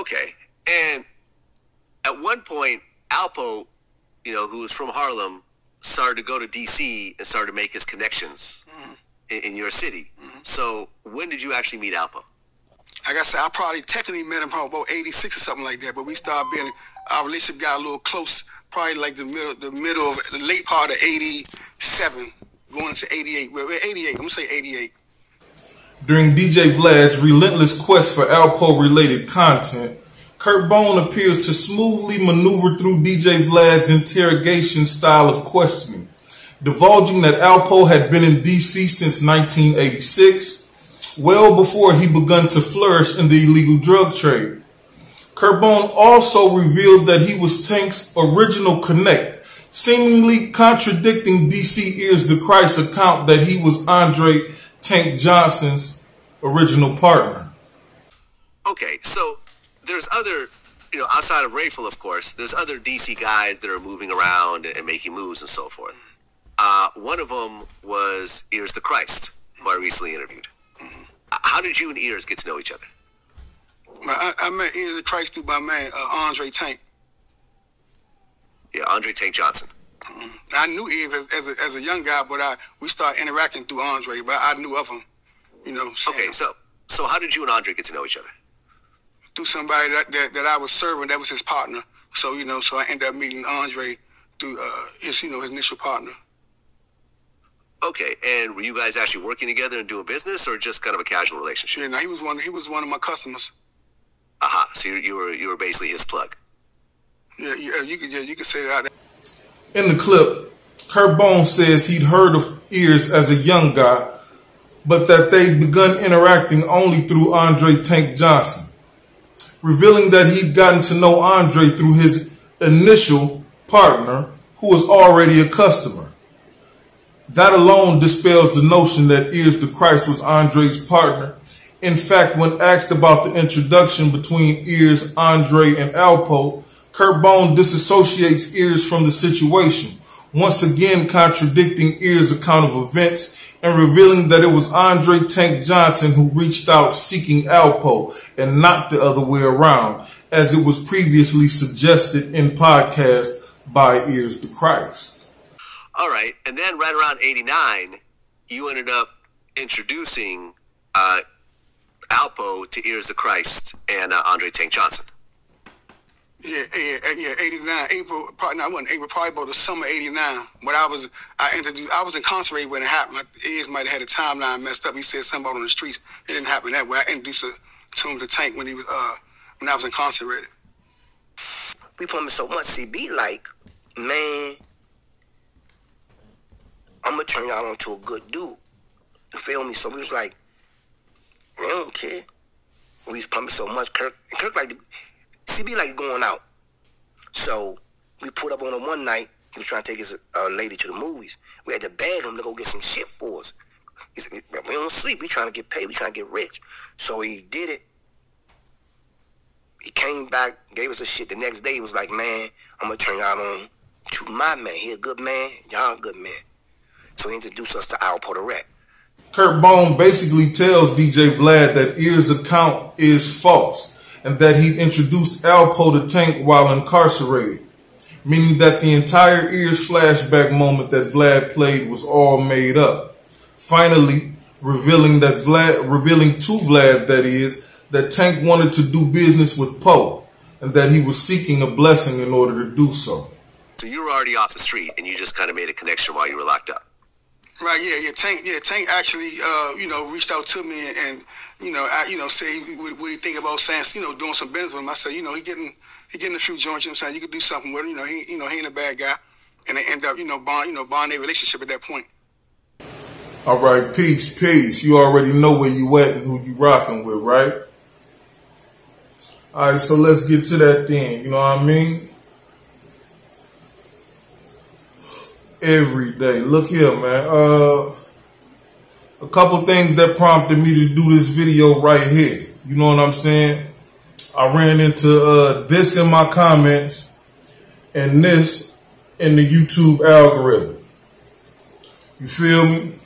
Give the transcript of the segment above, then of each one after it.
Okay. And at one point, Alpo, who was from Harlem, started to go to D.C. and started to make his connections in your city. So when did you actually meet Alpo? Like I said, I probably technically met him probably about 86 or something like that, but we started being, our relationship got a little close, probably like the late part of 87, going into 88. Well, 88, I'm gonna say 88. During DJ Vlad's relentless quest for Alpo-related content, Curt Bone appears to smoothly maneuver through DJ Vlad's interrogation style of questioning, divulging that Alpo had been in D.C. since 1986, well before he begun to flourish in the illegal drug trade. Curt Bone also revealed that he was Tank's original connect, seemingly contradicting DC Ears the Christ account that he was Andre Tank Johnson's original partner. Okay, so there's other, outside of Rayful, of course, there's other DC guys that are moving around and making moves and so forth. One of them was Ears the Christ, who I recently interviewed. How did you and Ears get to know each other? I met Ears the Christ through my man, Andre Tank. Yeah, Andre Tank Johnson. I knew Ears as a young guy, but we started interacting through Andre, but I knew of him, Okay, so how did you and Andre get to know each other? Through somebody that I was serving, that was his partner. So, so I ended up meeting Andre through his initial partner. Okay, and were you guys actually working together and doing business, or just kind of a casual relationship? Yeah, no, he was one of my customers. So you were basically his plug. Yeah, you could say that. In the clip, Curt Bone says he'd heard of Ears as a young guy, but that they'd begun interacting only through Andre Tank Johnson, revealing that he'd gotten to know Andre through his initial partner, who was already a customer. That alone dispels the notion that Ears the Christ was Andre's partner. In fact, when asked about the introduction between Ears, Andre, and Alpo, Curt Bone disassociates Ears from the situation, once again contradicting Ears' account of events and revealing that it was Andre Tank Johnson who reached out seeking Alpo and not the other way around, as it was previously suggested in podcast by Ears the Christ. All right, and then right around 89, you ended up introducing Alpo to Ears the Christ and Andre Tank Johnson. Yeah, 89, April, probably not, wasn't April, probably about the summer 89. But I was incarcerated when it happened. My ears might have had a timeline messed up. He said something about on the streets. It didn't happen that way. I introduced to him to Tank when I was incarcerated. We promised so much, CB, like, man, I'm gonna turn y'all into a good dude. You feel me? So we was like, we don't care. We was pumping so much. Curt like, CB like going out. So we pulled up on him one night. He was trying to take his lady to the movies. We had to beg him to go get some shit for us. He said, we don't sleep. We trying to get paid. We trying to get rich. So he did it. He came back, gave us the shit. The next day he was like, man, I'm gonna turn y'all on to my man. He a good man. Y'all a good man. So he introduced us to Alpo the Rat. Curt Bone basically tells DJ Vlad that Ears' account is false and that he introduced Alpo to Tank while incarcerated, meaning that the entire Ears flashback moment that Vlad played was all made up. Finally, revealing to Vlad, that is, that Tank wanted to do business with Poe and that he was seeking a blessing in order to do so. So you were already off the street and you just kind of made a connection while you were locked up. Right, Tank actually, reached out to me and say what do you think about saying, doing some business with him. I said, he getting a few joints, you know what I'm saying? You could do something with him, he ain't a bad guy. And they end up, bond their relationship at that point. All right, peace. You already know where you at and who you rocking with, right? All right, so let's get to that then, you know what I mean? Every day. Look here, man. A couple things that prompted me to do this video right here. You know what I'm saying? I ran into this in my comments and this in the YouTube algorithm. You feel me?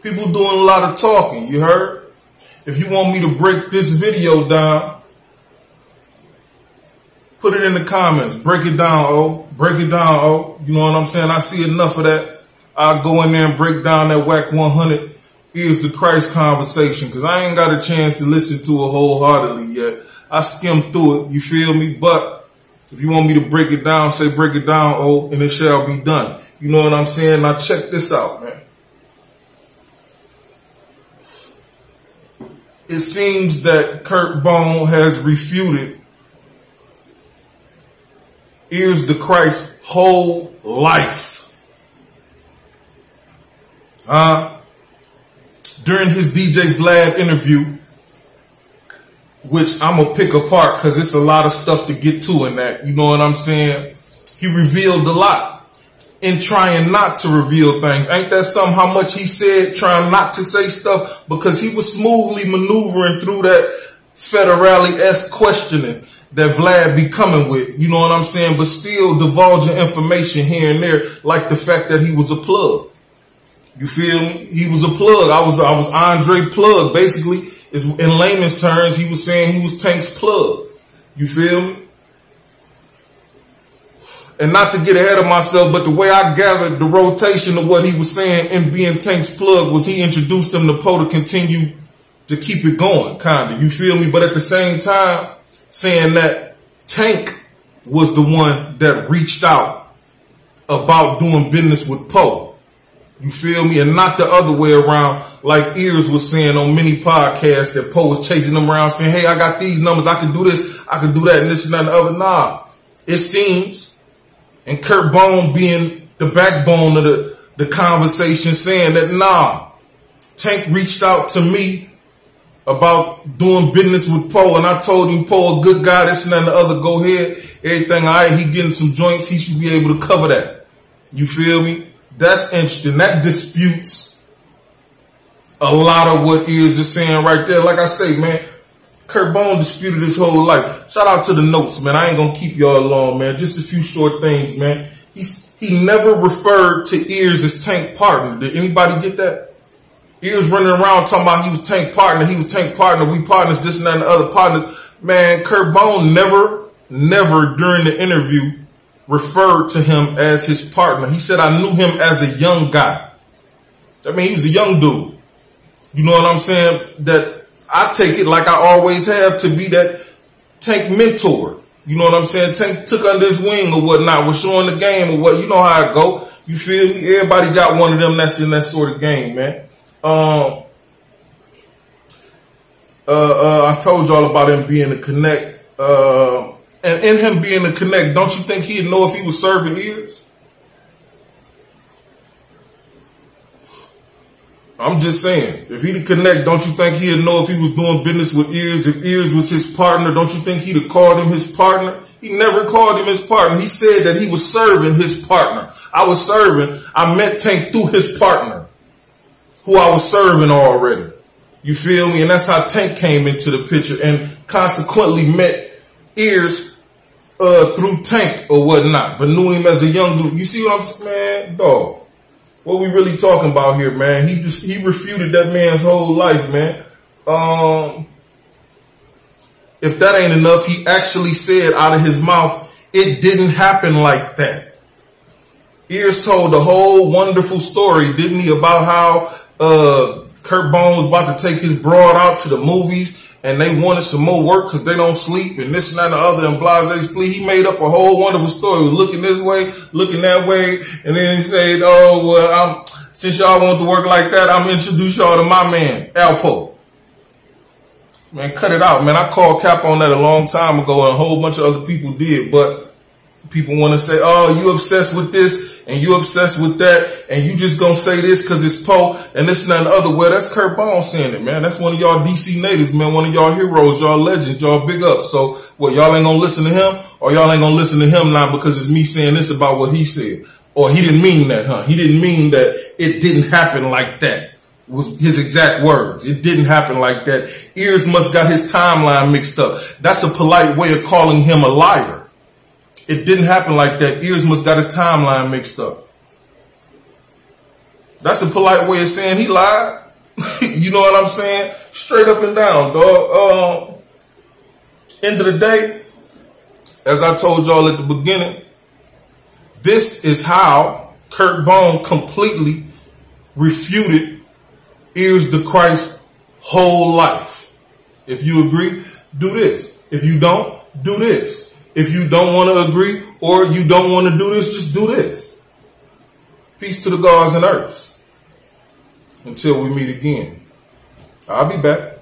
People doing a lot of talking, you heard? If you want me to break this video down Put it in the comments. Break it down, O. Break it down, O. You know what I'm saying? I see enough of that. I'll go in there and break down that whack 100 Ears to Christ conversation, because I ain't got a chance to listen to it wholeheartedly yet. I skimmed through it, you feel me? But if you want me to break it down, say break it down, O, and it shall be done. You know what I'm saying? Now check this out, man. It seems that Curt Bone has refuted Ears to Christ's whole life. During his DJ Vlad interview, which I'm going to pick apart because it's a lot of stuff to get to in that, you know what I'm saying? He revealed a lot in trying not to reveal things. Ain't that something how much he said trying not to say stuff? Because he was smoothly maneuvering through that federale-esque questioning that Vlad be coming with, you know what I'm saying? But still divulging information here and there, like the fact that he was a plug. You feel me? He was a plug. I was Andre Plug. Basically, in layman's terms, he was saying he was Tank's plug. You feel me? And not to get ahead of myself, but the way I gathered the rotation of what he was saying in being Tank's plug was he introduced him to Poe to continue to keep it going, kind of. You feel me? But at the same time, saying that Tank was the one that reached out about doing business with Poe. You feel me? And not the other way around, like Ears was saying on many podcasts that Poe was chasing them around saying, hey, I got these numbers, I can do this, I can do that, and this and that and the other. Nah. It seems, and Curt Bone being the backbone of the conversation, saying that, nah, Tank reached out to me about doing business with Poe, and I told him, Poe, a good guy, this and that and the other, go ahead, everything all right, he getting some joints, he should be able to cover that. You feel me? That's interesting. That disputes a lot of what Ears is saying right there. Like I say, man, Curt Bone disputed his whole life. Shout out to the notes, man. I ain't gonna keep y'all long, man. Just a few short things, man. He never referred to Ears as Tank partner. Did anybody get that? Ears running around talking about he was Tank partner, we partners, this and that and the other partners. Man, Curt Bone never during the interview referred to him as his partner. He said, I knew him as a young guy. I mean, he was a young dude. You know what I'm saying? That I take it like I always have to be that Tank mentor. You know what I'm saying? Tank took under his wing or whatnot, was showing the game or what. You know how it go. You feel me? Everybody got one of them that's in that sort of game, man. I told y'all about him being a connect. And in him being a connect, don't you think he'd know if he was serving Ears? I'm just saying, if he'd connect, don't you think he'd know if he was doing business with Ears? If Ears was his partner, don't you think he'd have called him his partner? He never called him his partner. He said that he was serving his partner. I met Tank through his partner, who I was serving already. You feel me? And that's how Tank came into the picture and consequently met Ears through Tank or whatnot, but knew him as a young dude. You see what I'm saying, man? Dog, what we really talking about here, man? He refuted that man's whole life, man. If that ain't enough, he actually said out of his mouth, it didn't happen like that. Ears told the whole wonderful story, didn't he, about how Curt Bone was about to take his broad out to the movies and they wanted some more work because they don't sleep and this and that and the other and blase split. He made up a whole wonderful story, looking this way, looking that way, and then he said, oh, well, since y'all want to work like that, I'm going to introduce y'all to my man, Alpo. Man, cut it out, man. I called Cap on that a long time ago and a whole bunch of other people did, but people want to say, oh, you obsessed with this and you obsessed with that and you just gonna say this because it's Poe and this and that and the other. Well, that's Curt Bone saying it, man. That's one of y'all DC natives, man. One of y'all heroes, y'all legends, y'all big ups. So what, y'all ain't gonna listen to him, or y'all ain't gonna listen to him now because it's me saying this about what he said? Or he didn't mean that, huh? He didn't mean that it didn't happen like that. Was his exact words. It didn't happen like that. Ears must got his timeline mixed up. That's a polite way of calling him a liar. It didn't happen like that. Ears must got his timeline mixed up. That's a polite way of saying he lied. You know what I'm saying? Straight up and down, dog. End of the day, as I told y'all at the beginning, this is how Curt Bone completely refuted Ears to Christ's whole life. If you agree, do this. If you don't, do this. If you don't want to agree or you don't want to do this, just do this. Peace to the gods and earths. Until we meet again. I'll be back.